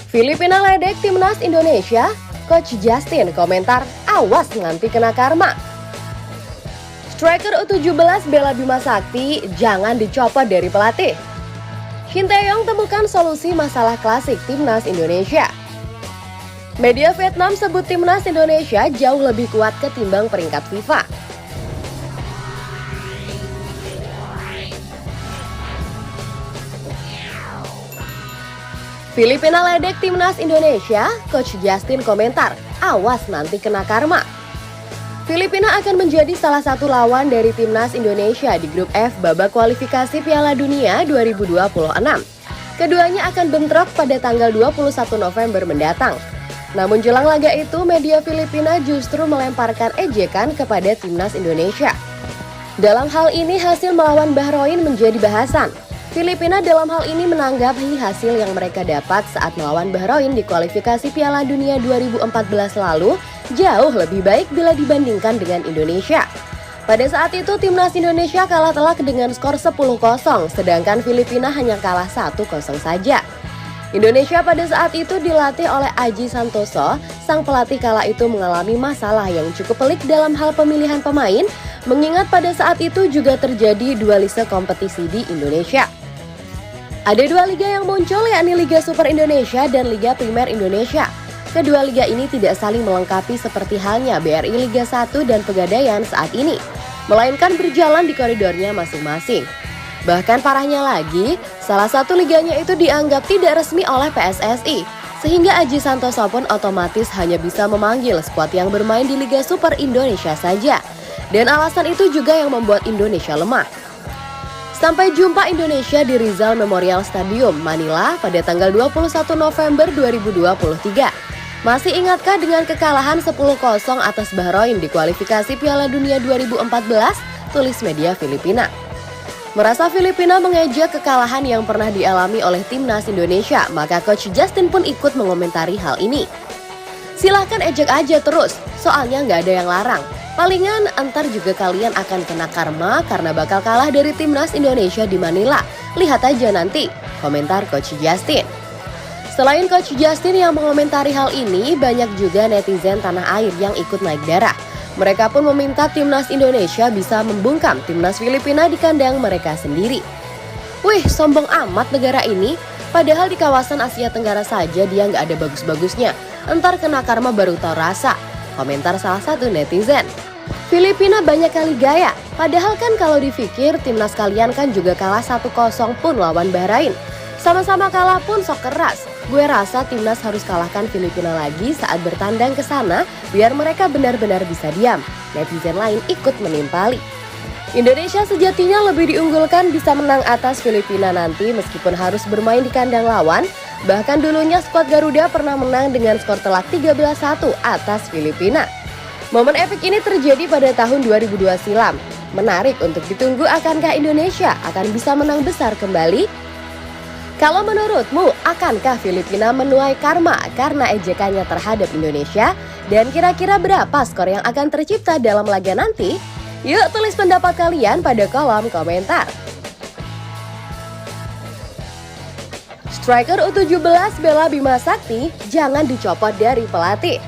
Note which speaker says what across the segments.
Speaker 1: Filipina ledek timnas Indonesia, Coach Justin komentar, awas nanti kena karma. Striker U17 Bella Bima Sakti, jangan dicopot dari pelatih. Shin Tae-yong temukan solusi masalah klasik timnas Indonesia. Media Vietnam sebut timnas Indonesia jauh lebih kuat ketimbang peringkat FIFA. Filipina ledek timnas Indonesia, Coach Justin komentar, awas nanti kena karma. Filipina akan menjadi salah satu lawan dari timnas Indonesia di grup F babak kualifikasi Piala Dunia 2026. Keduanya akan bentrok pada tanggal 21 November mendatang. Namun jelang laga itu, media Filipina justru melemparkan ejekan kepada timnas Indonesia. Dalam hal ini, hasil melawan Bahrain menjadi bahasan. Filipina dalam hal ini menanggapi hasil yang mereka dapat saat melawan Bahrain di kualifikasi Piala Dunia 2014 lalu jauh lebih baik bila dibandingkan dengan Indonesia. Pada saat itu, timnas Indonesia kalah telak dengan skor 10-0, sedangkan Filipina hanya kalah 1-0 saja. Indonesia pada saat itu dilatih oleh Aji Santoso. Sang pelatih kala itu mengalami masalah yang cukup pelik dalam hal pemilihan pemain, mengingat pada saat itu juga terjadi dualisme kompetisi di Indonesia. Ada dua liga yang muncul, yakni Liga Super Indonesia dan Liga Primer Indonesia. Kedua liga ini tidak saling melengkapi seperti halnya BRI Liga 1 dan Pegadaian saat ini, melainkan berjalan di koridornya masing-masing. Bahkan parahnya lagi, salah satu liganya itu dianggap tidak resmi oleh PSSI, sehingga Aji Santoso pun otomatis hanya bisa memanggil skuad yang bermain di Liga Super Indonesia saja. Dan alasan itu juga yang membuat Indonesia lemah. Sampai jumpa Indonesia di Rizal Memorial Stadium, Manila pada tanggal 21 November 2023. Masih ingatkah dengan kekalahan 10-0 atas Bahrain di kualifikasi Piala Dunia 2014? Tulis media Filipina. Merasa Filipina mengejek kekalahan yang pernah dialami oleh timnas Indonesia, maka Coach Justin pun ikut mengomentari hal ini. Silahkan ejek aja terus, soalnya nggak ada yang larang. Palingan entar juga kalian akan kena karma karena bakal kalah dari timnas Indonesia di Manila. Lihat aja nanti, komentar Coach Justin. Selain Coach Justin yang mengomentari hal ini, banyak juga netizen tanah air yang ikut naik darah. Mereka pun meminta timnas Indonesia bisa membungkam timnas Filipina di kandang mereka sendiri. Wih, sombong amat negara ini. Padahal di kawasan Asia Tenggara saja dia nggak ada bagus-bagusnya. Entar kena karma baru tahu rasa. Komentar salah satu netizen. Filipina banyak kali gaya. Padahal kan kalau dipikir timnas kalian kan juga kalah 1-0 pun lawan Bahrain. Sama-sama kalah pun sok keras. Gue rasa timnas harus kalahkan Filipina lagi saat bertandang ke sana biar mereka benar-benar bisa diam. Netizen lain ikut menimpali. Indonesia sejatinya lebih diunggulkan bisa menang atas Filipina nanti meskipun harus bermain di kandang lawan. Bahkan dulunya skuad Garuda pernah menang dengan skor telak 13-1 atas Filipina. Momen epik ini terjadi pada tahun 2002 silam. Menarik untuk ditunggu, akankah Indonesia akan bisa menang besar kembali? Kalau menurutmu, akankah Filipina menuai karma karena ejekannya terhadap Indonesia? Dan kira-kira berapa skor yang akan tercipta dalam laga nanti? Yuk tulis pendapat kalian pada kolom komentar. Striker U17 Bella Bima Sakti jangan dicopot dari pelatih.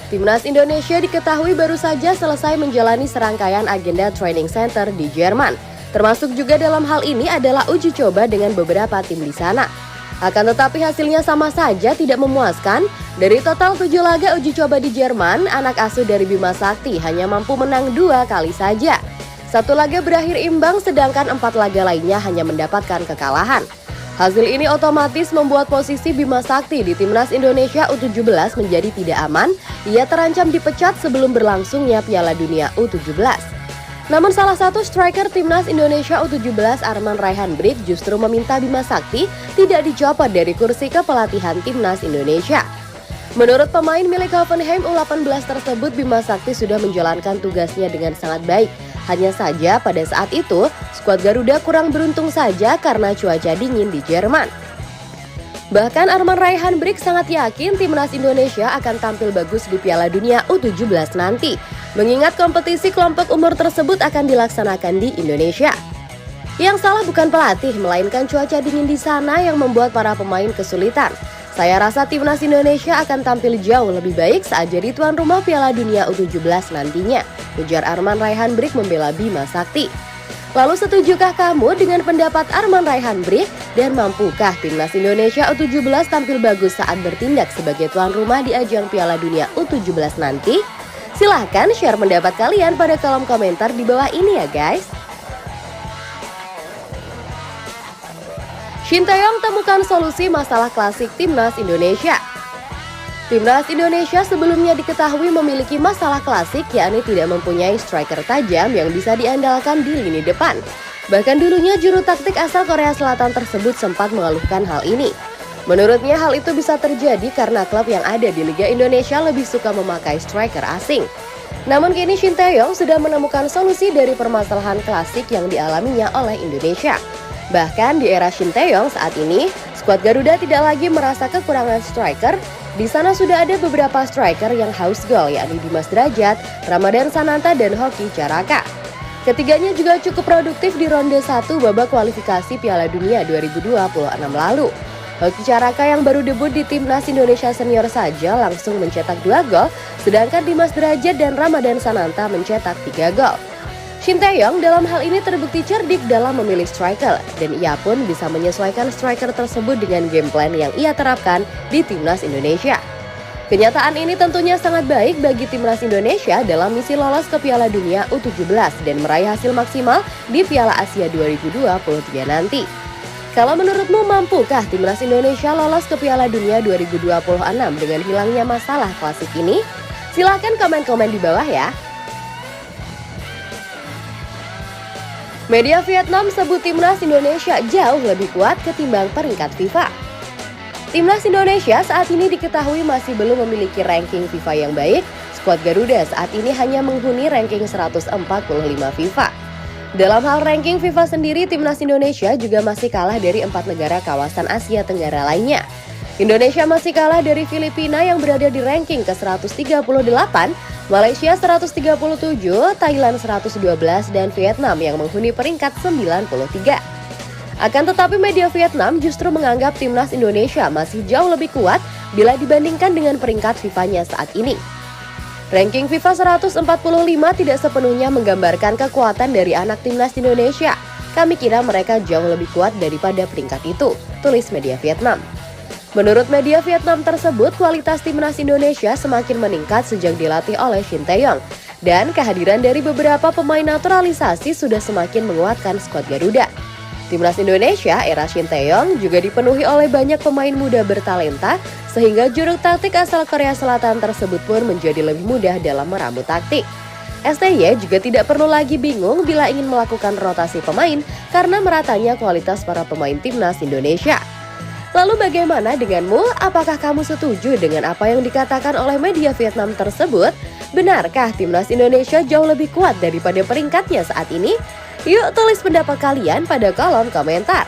Speaker 1: Timnas Indonesia diketahui baru saja selesai menjalani serangkaian agenda training center di Jerman. Termasuk juga dalam hal ini adalah uji coba dengan beberapa tim di sana. Akan tetapi hasilnya sama saja tidak memuaskan. Dari total 7 laga uji coba di Jerman, anak asuh dari Bima Sakti hanya mampu menang 2 kali saja. 1 laga berakhir imbang sedangkan 4 laga lainnya hanya mendapatkan kekalahan. Hasil ini otomatis membuat posisi Bima Sakti di Timnas Indonesia U17 menjadi tidak aman. Ia terancam dipecat sebelum berlangsungnya Piala Dunia U17. Namun salah satu striker Timnas Indonesia U17 Arman Raihan Brik justru meminta Bima Sakti tidak dicopot dari kursi kepelatihan Timnas Indonesia. Menurut pemain milik Hoffenheim U18 tersebut, Bima Sakti sudah menjalankan tugasnya dengan sangat baik. Hanya saja pada saat itu, skuad Garuda kurang beruntung saja karena cuaca dingin di Jerman. Bahkan Arman Raihan Brik sangat yakin Timnas Indonesia akan tampil bagus di Piala Dunia U17 nanti, mengingat kompetisi kelompok umur tersebut akan dilaksanakan di Indonesia. Yang salah bukan pelatih, melainkan cuaca dingin di sana yang membuat para pemain kesulitan. Saya rasa timnas Indonesia akan tampil jauh lebih baik saat jadi tuan rumah Piala Dunia U17 nantinya, ujar Arman Raihan Brik membela Bima Sakti. Lalu setujukah kamu dengan pendapat Arman Raihan Brik? Dan mampukah timnas Indonesia U17 tampil bagus saat bertindak sebagai tuan rumah di ajang Piala Dunia U17 nanti? Silahkan share pendapat kalian pada kolom komentar di bawah ini ya guys. Shin Tae-yong temukan solusi masalah klasik timnas Indonesia. Timnas Indonesia sebelumnya diketahui memiliki masalah klasik, yakni tidak mempunyai striker tajam yang bisa diandalkan di lini depan. Bahkan dulunya juru taktik asal Korea Selatan tersebut sempat mengeluhkan hal ini. Menurutnya hal itu bisa terjadi karena klub yang ada di Liga Indonesia lebih suka memakai striker asing. Namun kini Shin Tae-yong sudah menemukan solusi dari permasalahan klasik yang dialaminya oleh Indonesia. Bahkan di era Shin Tae-yong saat ini, skuad Garuda tidak lagi merasa kekurangan striker. Di sana sudah ada beberapa striker yang haus gol, yakni Dimas Derajat, Ramadan Sananta, dan Hoki Caraka. Ketiganya juga cukup produktif di ronde 1 babak kualifikasi Piala Dunia 2026 lalu. Hoki Caraka yang baru debut di timnas Indonesia senior saja langsung mencetak 2 gol, sedangkan Dimas Derajat dan Ramadan Sananta mencetak 3 gol. Shin Tae-yong dalam hal ini terbukti cerdik dalam memilih striker, dan ia pun bisa menyesuaikan striker tersebut dengan game plan yang ia terapkan di timnas Indonesia. Kenyataan ini tentunya sangat baik bagi timnas Indonesia dalam misi lolos ke Piala Dunia U17 dan meraih hasil maksimal di Piala Asia 2023 nanti. Kalau menurutmu mampukah timnas Indonesia lolos ke Piala Dunia 2026 dengan hilangnya masalah klasik ini? Silahkan komen-komen di bawah ya. Media Vietnam sebut timnas Indonesia jauh lebih kuat ketimbang peringkat FIFA. Timnas Indonesia saat ini diketahui masih belum memiliki ranking FIFA yang baik. Skuad Garuda saat ini hanya menghuni ranking 145 FIFA. Dalam hal ranking FIFA sendiri, timnas Indonesia juga masih kalah dari 4 negara kawasan Asia Tenggara lainnya. Indonesia masih kalah dari Filipina yang berada di ranking ke-138, Malaysia 137, Thailand 112, dan Vietnam yang menghuni peringkat 93. Akan tetapi media Vietnam justru menganggap timnas Indonesia masih jauh lebih kuat bila dibandingkan dengan peringkat FIFA-nya saat ini. Ranking FIFA 145 tidak sepenuhnya menggambarkan kekuatan dari anak timnas Indonesia. Kami kira mereka jauh lebih kuat daripada peringkat itu, tulis media Vietnam. Menurut media Vietnam tersebut, kualitas timnas Indonesia semakin meningkat sejak dilatih oleh Shin Tae-yong. Dan kehadiran dari beberapa pemain naturalisasi sudah semakin menguatkan skuad Garuda. Timnas Indonesia era Shin Tae-yong juga dipenuhi oleh banyak pemain muda bertalenta, sehingga juru taktik asal Korea Selatan tersebut pun menjadi lebih mudah dalam meramu taktik. STY juga tidak perlu lagi bingung bila ingin melakukan rotasi pemain karena meratanya kualitas para pemain timnas Indonesia. Lalu bagaimana denganmu? Apakah kamu setuju dengan apa yang dikatakan oleh media Vietnam tersebut? Benarkah timnas Indonesia jauh lebih kuat daripada peringkatnya saat ini? Yuk tulis pendapat kalian pada kolom komentar.